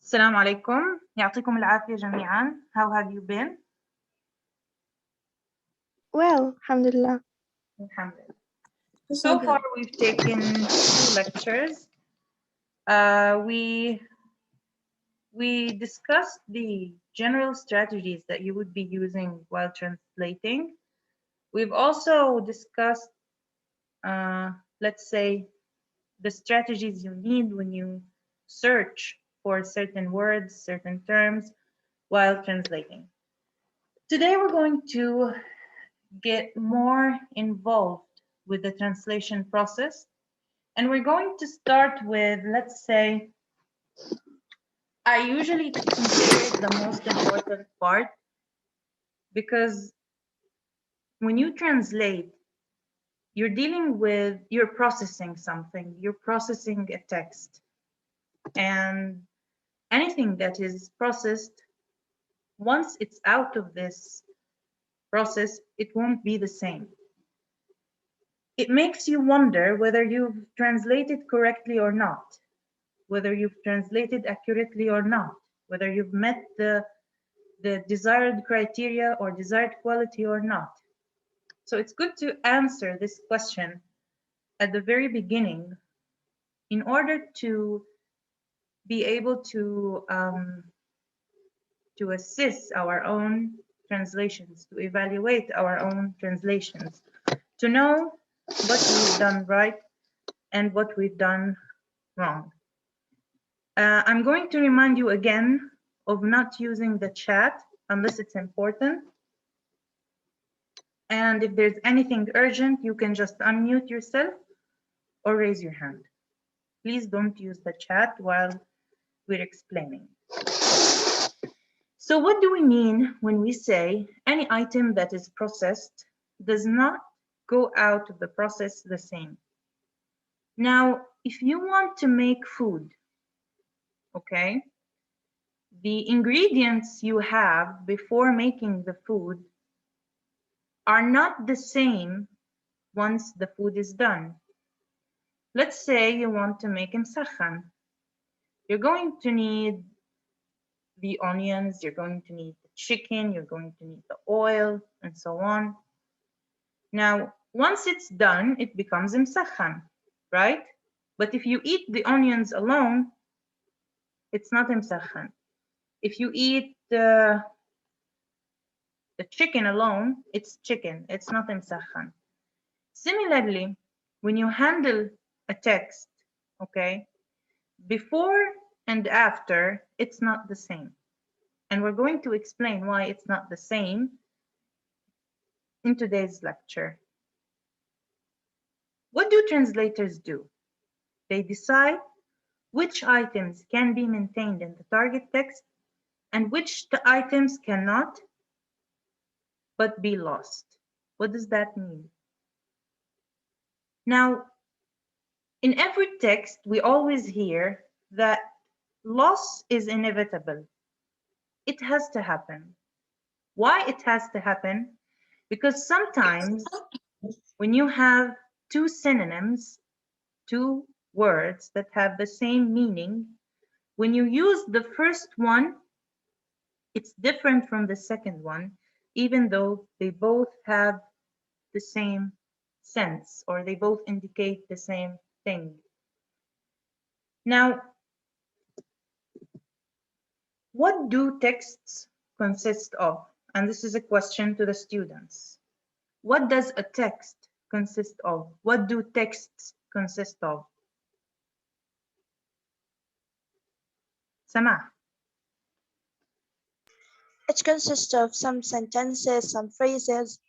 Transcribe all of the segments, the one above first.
السلام عليكم يعطيكم العافية جميعا. How have you been? Well, alhamdulillah. Alhamdulillah. So far we've taken 2 lectures. We discussed the general strategies that you would be using while translating. We've also discussed, let's say, the strategies you need when you search for certain words, certain terms while translating. Today we're going to get more involved with the translation process. And we're going to start with, let's say, I usually consider it the most important part because when you translate, you're processing something, you're processing a text. And anything that is processed, once it's out of this process, it won't be the same. It makes you wonder whether you've translated correctly or not, whether you've translated accurately or not, whether you've met the desired criteria or desired quality or not. So it's good to answer this question at the very beginning in order to be able to assess our own translations, to evaluate our own translations, to know what we've done right and what we've done wrong. I'm going to remind you again of not using the chat unless it's important. And if there's anything urgent, you can just unmute yourself or raise your hand. Please don't use the chat while we're explaining. So what do we mean when we say any item that is processed does not go out of the process the same? Now, if you want to make food, okay, the ingredients you have before making the food are not the same once the food is done. Let's say you want to make مسخن. You're going to need the onions, you're going to need the chicken, you're going to need the oil, and so on. Now, once it's done, it becomes مسخن, right? But if you eat the onions alone, it's not مسخن. If you eat the chicken alone, it's chicken, it's not مسخن. Similarly, when you handle a text, okay, before and after, it's not the same. And we're going to explain why it's not the same in today's lecture. What do translators do? They decide which items can be maintained in the target text and which items cannot, but be lost. What does that mean? Now, in every text, we always hear that loss is inevitable. It has to happen. Why it has to happen? Because sometimes when you have 2 synonyms, 2 words that have the same meaning, when you use the first one, it's different from the second one, even though they both have the same sense or they both indicate the same thing. Now, what do texts consist of? And this is a question to the students. What does a text consist of? What do texts consist of? Samah. It consists of some sentences, some phrases,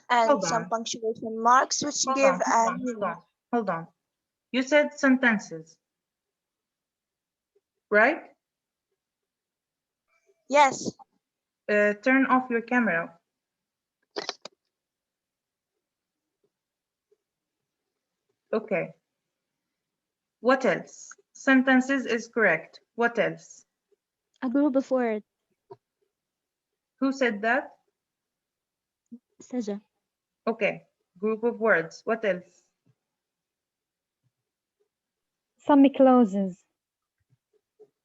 and Hold some on. punctuation marks which Hold give on, a meaning. hold on. You said sentences, right? Yes, Turn off your camera. Okay. What else? Sentences is correct. What else? A group of words. Who said that? Saja. Okay. Group of words. What else? Some clauses.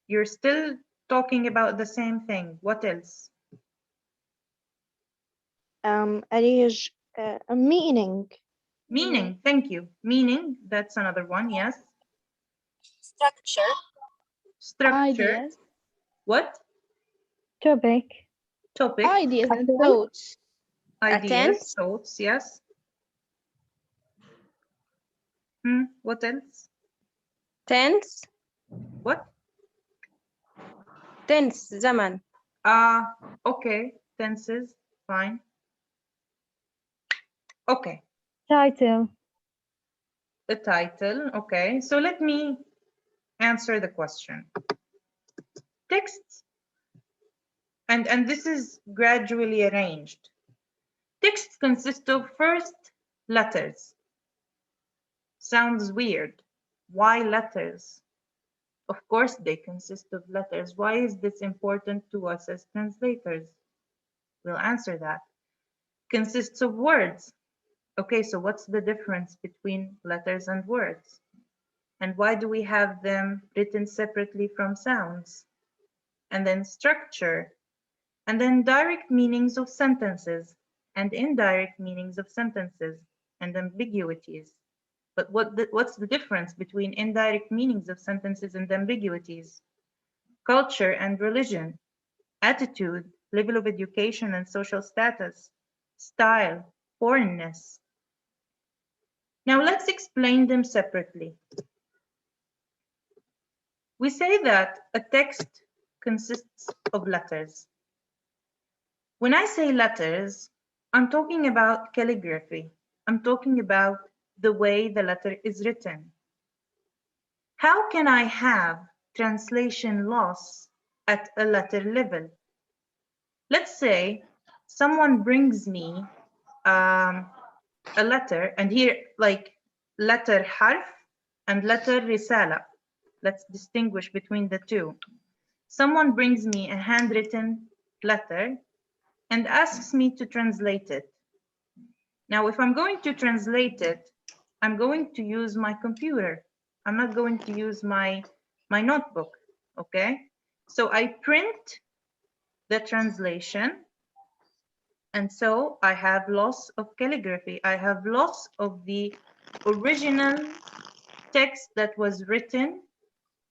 You're still talking about the same thing. What else? أريج a meaning. Meaning, thank you. Meaning, that's another one, yes. Structure. Structure. Ideas. What? Topic. Topic. Ideas and thoughts. Ideas, Tense. thoughts, yes. What else? Tense. What? Tense زمن. Okay, tenses, fine. Okay, Title. the title, okay. So let me answer the question. Texts, and this is gradually arranged. Texts consist of first letters. Sounds weird. Why letters? Of course they consist of letters. Why is this important to us as translators? We'll answer that. Consists of words. Okay, so what's the difference between letters and words? And why do we have them written separately from sounds? And then structure, and then direct meanings of sentences and indirect meanings of sentences and ambiguities. But what's the difference between indirect meanings of sentences and ambiguities? Culture and religion, attitude, level of education and social status, style, foreignness. Now let's explain them separately. We say that a text consists of letters. When I say letters, I'm talking about calligraphy. I'm talking about the way the letter is written. How can I have translation loss at a letter level? Let's say someone brings me a letter, and here, like letter harf and letter risala. Let's distinguish between the two. Someone brings me a handwritten letter and asks me to translate it. Now, if I'm going to translate it, I'm going to use my computer. I'm not going to use my notebook, okay? So I print the translation, and so I have loss of calligraphy. I have loss of the original text that was written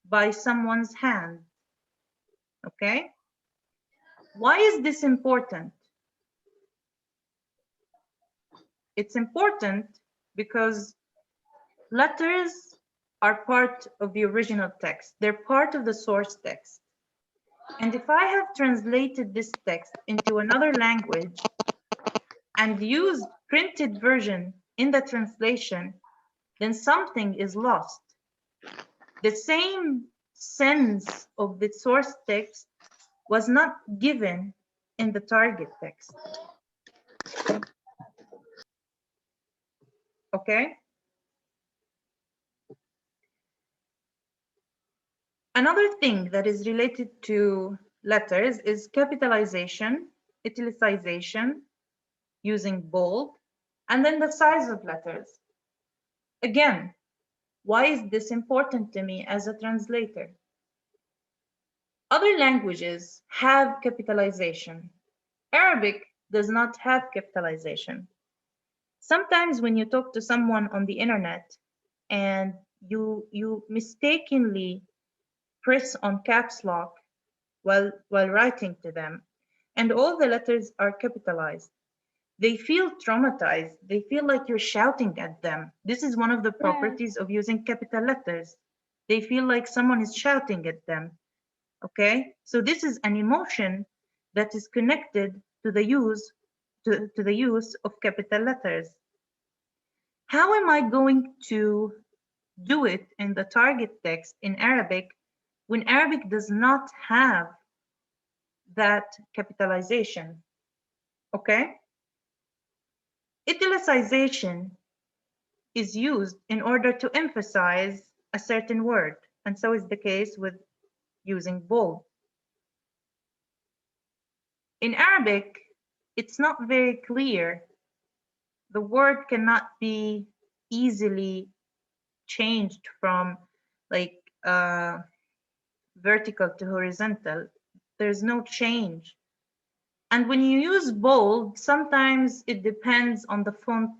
by someone's hand, okay? Why is this important? It's important because letters are part of the original text. They're part of the source text. And if I have translated this text into another language and used printed version in the translation, then something is lost. The same sense of the source text was not given in the target text. Okay? Another thing that is related to letters is capitalization, italicization, using bold, and then the size of letters. Again, why is this important to me as a translator? Other languages have capitalization. Arabic does not have capitalization. Sometimes when you talk to someone on the internet and you mistakenly press on caps lock while writing to them, and all the letters are capitalized, they feel traumatized. They feel like you're shouting at them. This is one of the properties of using capital letters. They feel like someone is shouting at them. Okay, so this is an emotion that is connected to the use of capital letters. How am I going to do it in the target text in Arabic when Arabic does not have that capitalization? Okay, italicization is used in order to emphasize a certain word, and so is the case with using bold. In Arabic, it's not very clear. The word cannot be easily changed from like vertical to horizontal, there's no change. And when you use bold, sometimes it depends on the font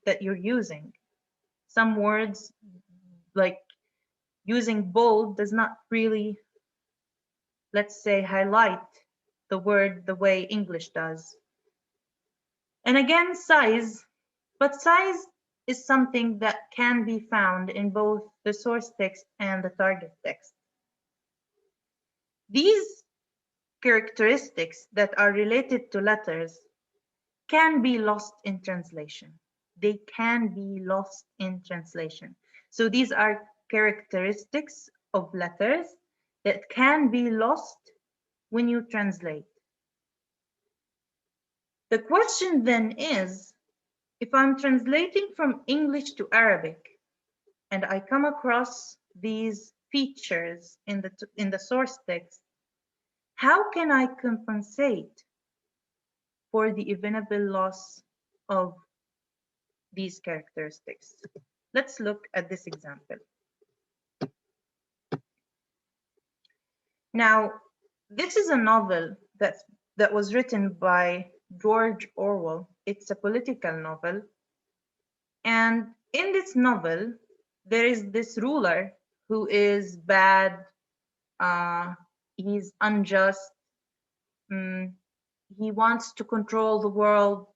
that you're using. Some words, like using bold, does not really, let's say, highlight the word the way English does. And again, size, but size is something that can be found in both the source text and the target text. These characteristics that are related to letters can be lost in translation. They can be lost in translation. So these are characteristics of letters that can be lost when you translate. The question then is, if I'm translating from English to Arabic and I come across these features in the source text, how can I compensate for the eventual loss of these characteristics? Let's look at this example. Now, this is a novel that was written by George Orwell. It's a political novel. And in this novel, there is this ruler who is bad, he's unjust, he wants to control the world.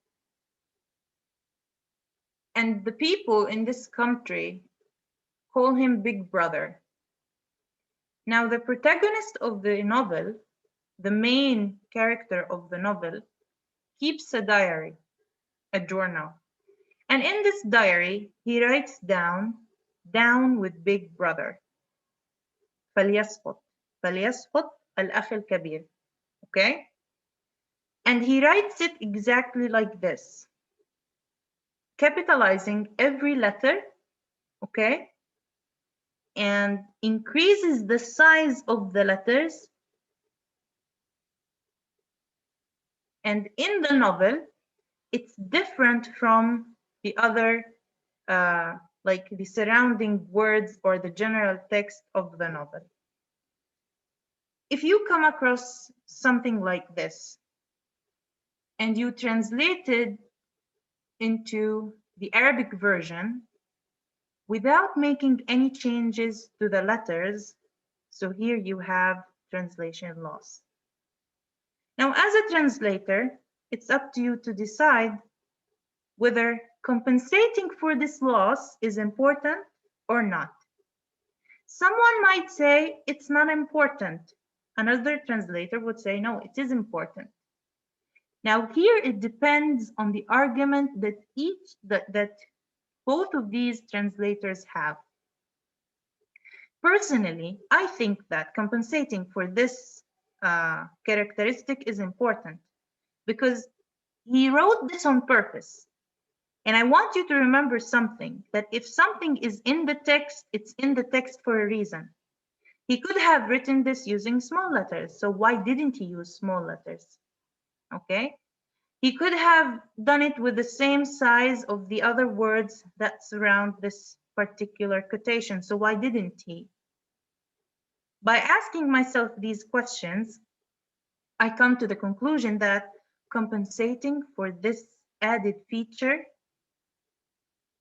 And the people in this country call him Big Brother. Now, the protagonist of the novel, the main character of the novel, keeps a diary, a journal. And in this diary, he writes down with Big Brother. فليسقط الأخ الكبير. Okay? And he writes it exactly like this, capitalizing every letter, okay? And increases the size of the letters. And in the novel, it's different from the other, like the surrounding words or the general text of the novel. If you come across something like this and you translate it into the Arabic version without making any changes to the letters, so here you have translation loss. Now, as a translator, it's up to you to decide whether compensating for this loss is important or not. Someone might say it's not important. Another translator would say, no, it is important. Now here it depends on the argument that both of these translators have. Personally, I think that compensating for this characteristic is important because he wrote this on purpose. And I want you to remember something, that if something is in the text, it's in the text for a reason. He could have written this using small letters, so why didn't he use small letters? Okay? He could have done it with the same size of the other words that surround this particular quotation, so why didn't he? By asking myself these questions, I come to the conclusion that compensating for this added feature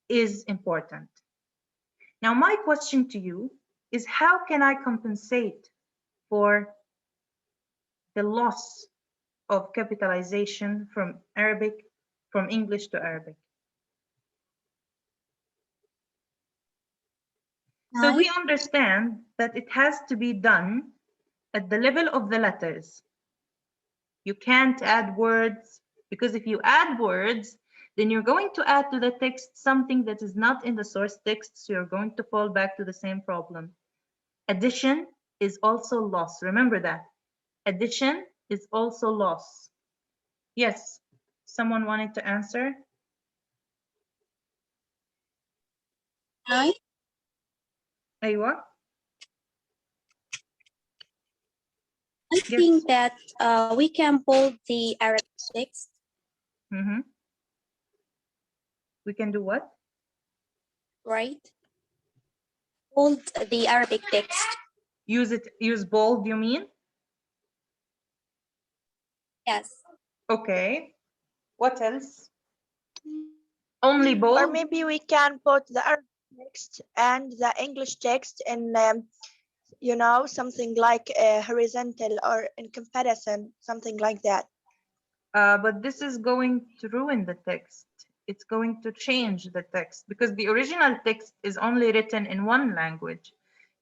is important. Now, my question to you is, how can I compensate for the loss of capitalization from English to Arabic? So we understand that it has to be done at the level of the letters. You can't add words, because if you add words, then you're going to add to the text something that is not in the source text, so you're going to fall back to the same problem. Addition is also loss. Remember that. Addition is also loss. Yes, someone wanted to answer? I Aywa? I Yes. think that we can bold the Arabic text. We can do what? Right? Bold the Arabic text. Use bold, you mean? Yes. Okay. What else? Only Or bold? maybe we can put the Arabic text and the English text in, you know, something like horizontal or in comparison, something like that. But this is going to ruin the text. It's going to change the text because the original text is only written in one language.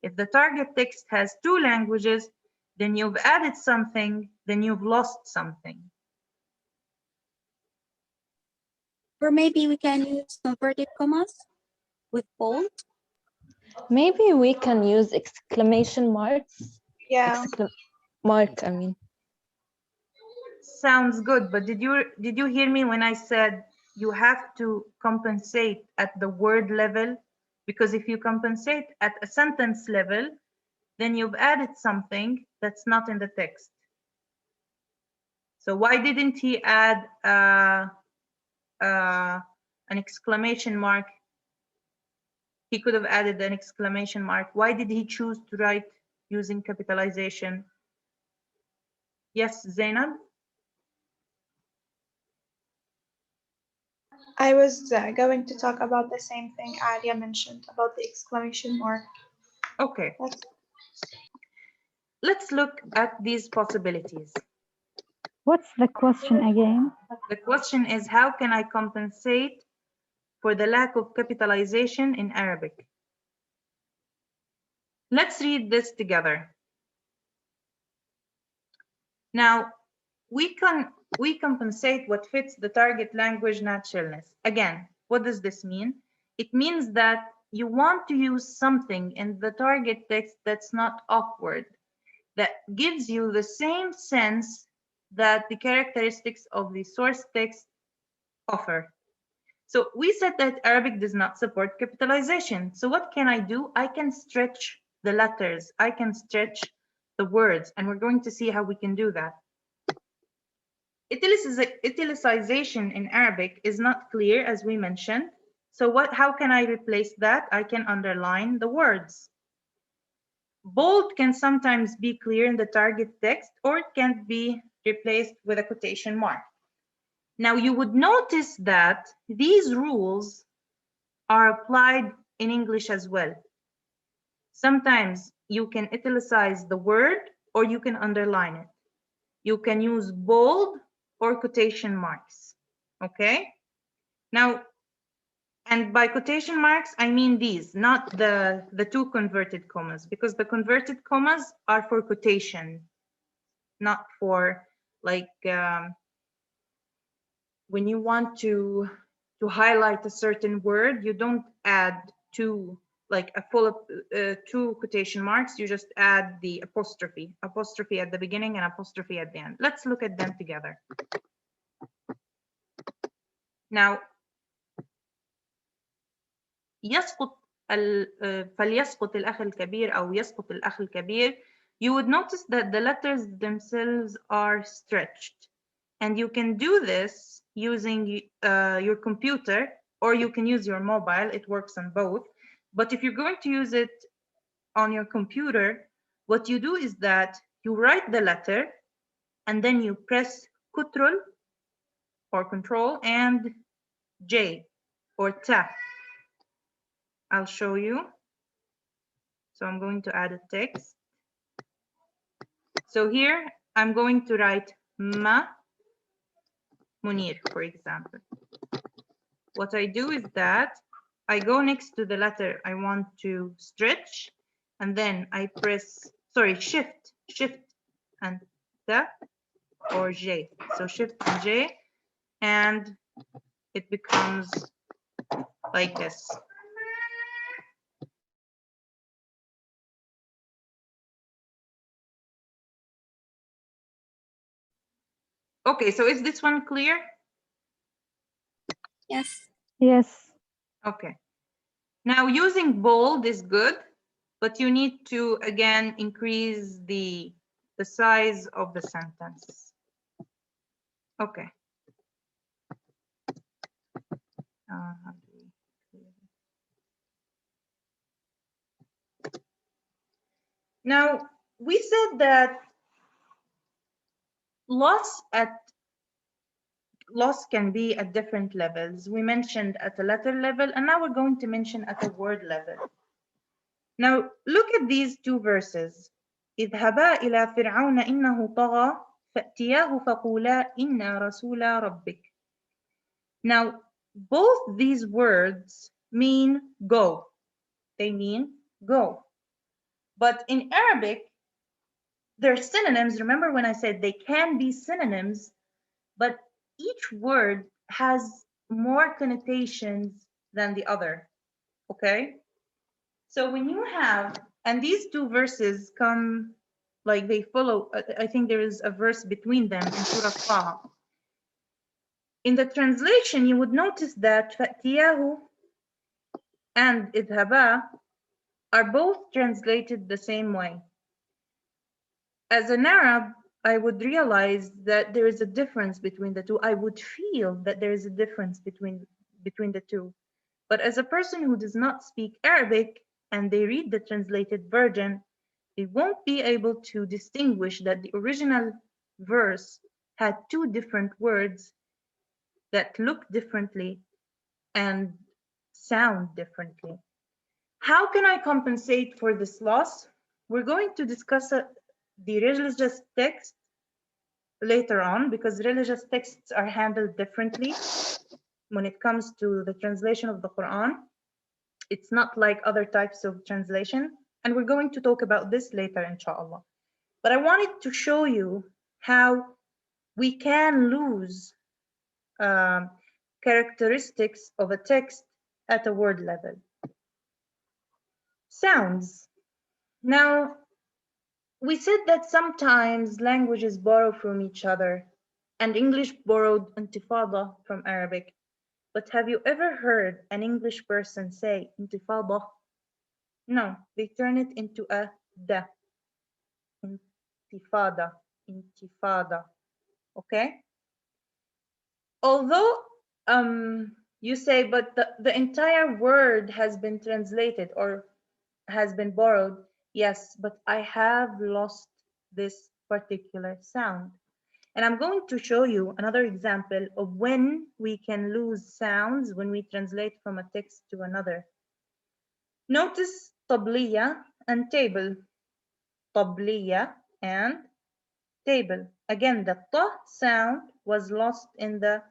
If the target text has two languages, then you've added something, then you've lost something. Or maybe we can use converted commas with bold. Maybe we can use exclamation marks. Yeah. Mark, I mean. Sounds good, but did you hear me when I said you have to compensate at the word level? Because if you compensate at a sentence level, then you've added something that's not in the text. So why didn't he add an exclamation mark? He could have added an exclamation mark. Why did he choose to write using capitalization? Yes, Zainab? I was going to talk about the same thing Alia mentioned about the exclamation mark. Okay. Let's look at these possibilities. What's the question again? The question is, how can I compensate for the lack of capitalization in Arabic? Let's read this together. Now, we compensate what fits the target language naturalness. Again, what does this mean? It means that you want to use something in the target text that's not awkward, that gives you the same sense that the characteristics of the source text offer. So we said that Arabic does not support capitalization. So what can I do? I can stretch the letters. I can stretch the words, and we're going to see how we can do that. Italicization in Arabic is not clear, as we mentioned. So how can I replace that? I can underline the words. Bold can sometimes be clear in the target text, or it can be replaced with a quotation mark. Now you would notice that these rules are applied in English as well. Sometimes you can italicize the word or you can underline it. You can use bold or quotation marks, okay? Now, and by quotation marks, I mean these, not the two converted commas, because the converted commas are for quotation, not for like when you want to highlight a certain word, you don't add two, like a full two quotation marks, you just add the apostrophe at the beginning and apostrophe at the end. Let's look at them together. Now, فليسقط الأخ الكبير أو يسقط الأخ الكبير, you would notice that the letters themselves are stretched. And you can do this using your computer, or you can use your mobile. It works on both. But if you're going to use it on your computer, what you do is that you write the letter and then you press Ctrl or Control and J or Tab. I'll show you. So I'm going to add a text. So here I'm going to write Ma Munir, for example. What I do is that I go next to the letter I want to stretch, and then I press, shift and Tab or J. So shift and J, and it becomes like this. Okay, so is this one clear? Yes. Yes. Okay. Now using bold is good, but you need to again increase the size of the sentence. Okay. Now, we said that loss can be at different levels. We mentioned at a letter level, and now we're going to mention at a word level. Now, look at these two verses. اذهبا إلى فرعون إنه طغى فأتياه فقولا إنا رسول ربك. Now, both these words mean go. They mean go. But in Arabic, they're synonyms. Remember when I said they can be synonyms, but each word has more connotations than the other, okay? So when you have, and these two verses come, like they follow, I think there is a verse between them in Surah Taha. In the translation, you would notice that فَأْتِيَاهُ and idhaba are both translated the same way. As an Arab, I would realize that there is a difference between the two. I would feel that there is a difference between the two. But as a person who does not speak Arabic and they read the translated version, they won't be able to distinguish that the original verse had two different words that look differently and sound differently. How can I compensate for this loss? We're going to discuss the religious text later on, because religious texts are handled differently when it comes to the translation of the Quran. It's not like other types of translation, and we're going to talk about this later, inshallah. But I wanted to show you how we can lose characteristics of a text at a word level. Sounds. Now, we said that sometimes languages borrow from each other, and English borrowed intifada from Arabic. But have you ever heard an English person say intifada? No, they turn it into a da. Intifada, intifada. Okay? Although you say, but the entire word has been translated or has been borrowed. Yes, but I have lost this particular sound. And I'm going to show you another example of when we can lose sounds when we translate from a text to another. Notice tabliya and table. Tabliya and table. Again, the ta sound was lost in the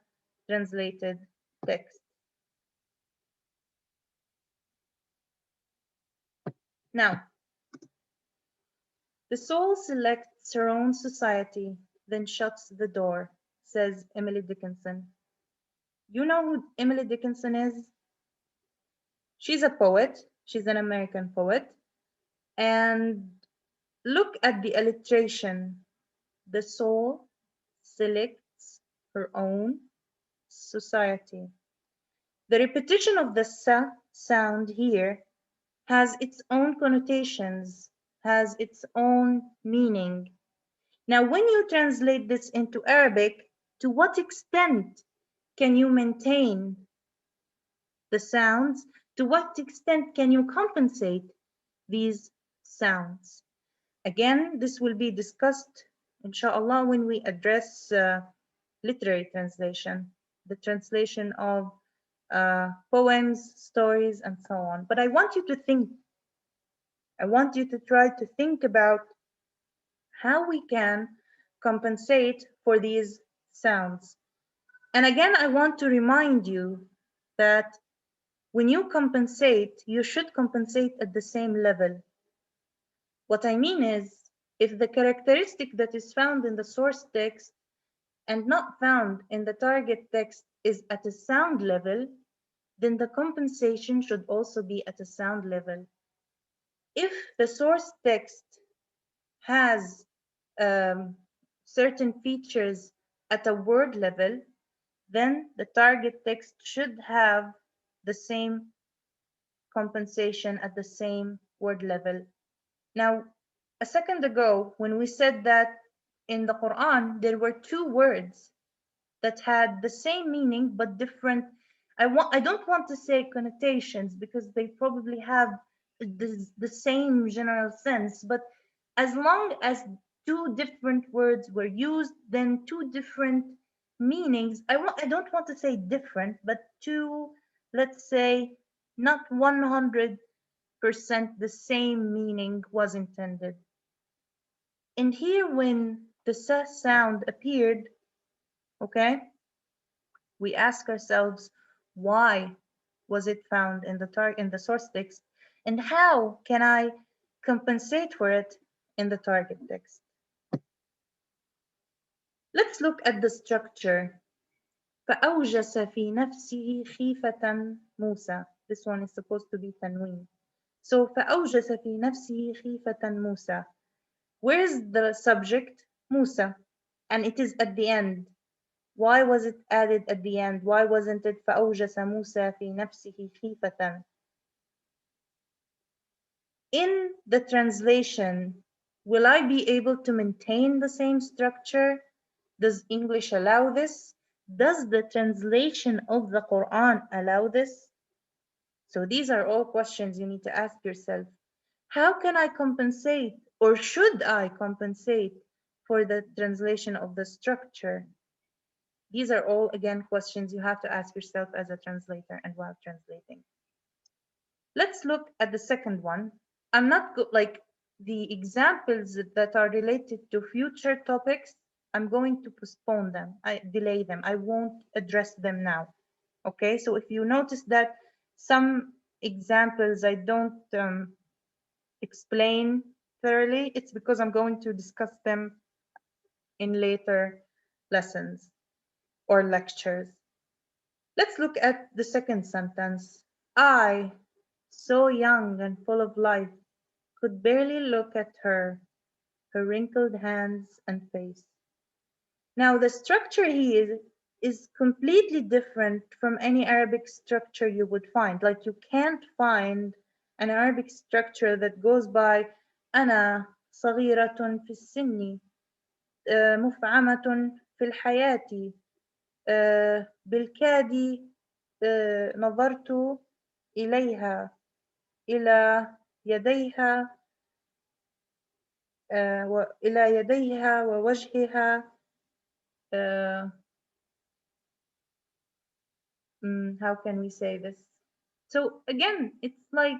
translated text. Now, the soul selects her own society, then shuts the door, says Emily Dickinson. You know who Emily Dickinson is? She's a poet. She's an American poet. And look at the alliteration. The soul selects her own society. The repetition of the sa sound here has its own connotations, has its own meaning. Now, when you translate this into Arabic, to what extent can you maintain the sounds? To what extent can you compensate these sounds? Again, this will be discussed, inshallah, when we address literary translation, the translation of poems, stories, and so on. But I want you to think, I want you to try to think about how we can compensate for these sounds. And again, I want to remind you that when you compensate, you should compensate at the same level. What I mean is, if the characteristic that is found in the source text and not found in the target text is at a sound level, then the compensation should also be at a sound level. If the source text has certain features at a word level, then the target text should have the same compensation at the same word level. Now, a second ago, when we said that in the Quran, there were two words that had the same meaning but different, I don't want to say connotations because they probably have the same general sense, but as long as two different words were used, then two different meanings. I don't want to say different, but two, let's say, not 100% the same meaning was intended. And here, when the sa sound appeared, okay, we ask ourselves, why was it found in the source text, and how can I compensate for it in the target text? Let's look at the structure. فأوجس في نفسه خيفة موسى. This one is supposed to be tanween. So فأوجس في نفسه خيفة موسى. Where is the subject? Musa. And it is at the end. Why was it added at the end? Why wasn't it فأوجس موسى في نفسه خيفة? In the translation, will I be able to maintain the same structure? Does English allow this? Does the translation of the Quran allow this? So these are all questions you need to ask yourself. How can I compensate, or should I compensate for the translation of the structure? These are all, again, questions you have to ask yourself as a translator and while translating. Let's look at the second one. I'm not like the examples that are related to future topics. I'm going to postpone them. I delay them. I won't address them now. Okay, so if you notice that some examples I don't explain thoroughly, it's because I'm going to discuss them in later lessons or lectures. Let's look at the second sentence. I, so young and full of life, could barely look at her wrinkled hands and face. Now, the structure here is completely different from any Arabic structure you would find. Like, you can't find an Arabic structure that goes by أنا صغيرة في السن مفعمة في الحياة بالكاد نظرت إليها إلى يديها إلى يديها ووجهها how can we say this? So again, it's like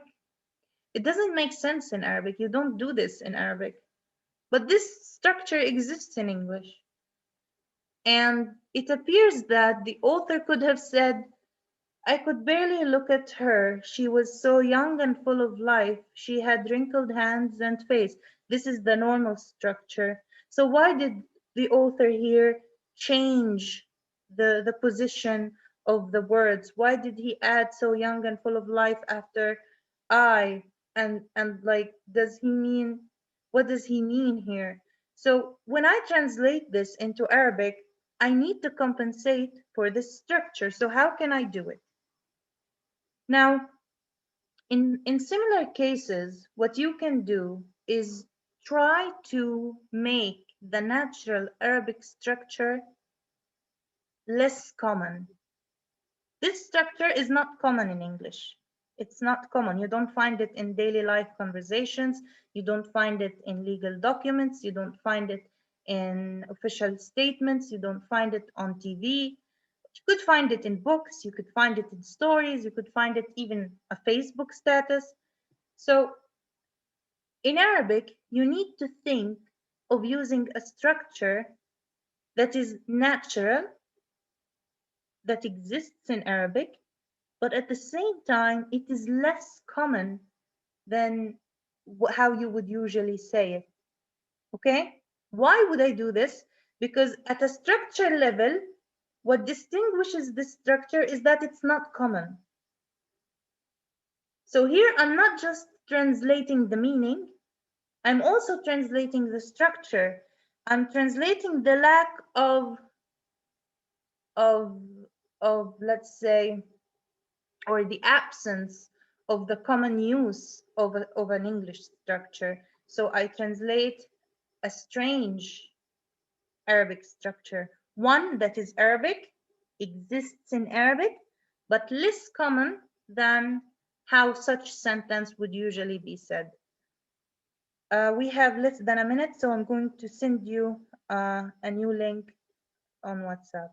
it doesn't make sense in Arabic. You don't do this in Arabic. But this structure exists in English. And it appears that the author could have said, I could barely look at her. She was so young and full of life. She had wrinkled hands and face. This is the normal structure. So why did the author here change the position of the words? Why did he add so young and full of life after I? And like, does he mean, what does he mean here? So when I translate this into Arabic, I need to compensate for this structure. So how can I do it? Now, in similar cases, what you can do is try to make the natural Arabic structure less common. This structure is not common in English. It's not common. You don't find it in daily life conversations. You don't find it in legal documents. You don't find it in official statements. You don't find it on TV. You could find it in books, you could find it in stories, you could find it even a Facebook status. So in Arabic, you need to think of using a structure that is natural, that exists in Arabic, but at the same time, it is less common than how you would usually say it. Okay? Why would I do this? Because at a structure level, what distinguishes this structure is that it's not common. So here I'm not just translating the meaning, I'm also translating the structure. I'm translating the lack of let's say, or the absence of the common use of an English structure. So I translate a strange Arabic structure, one that is Arabic, exists in Arabic, but less common than how such sentence would usually be said. We have less than a minute, so I'm going to send you a new link on WhatsApp.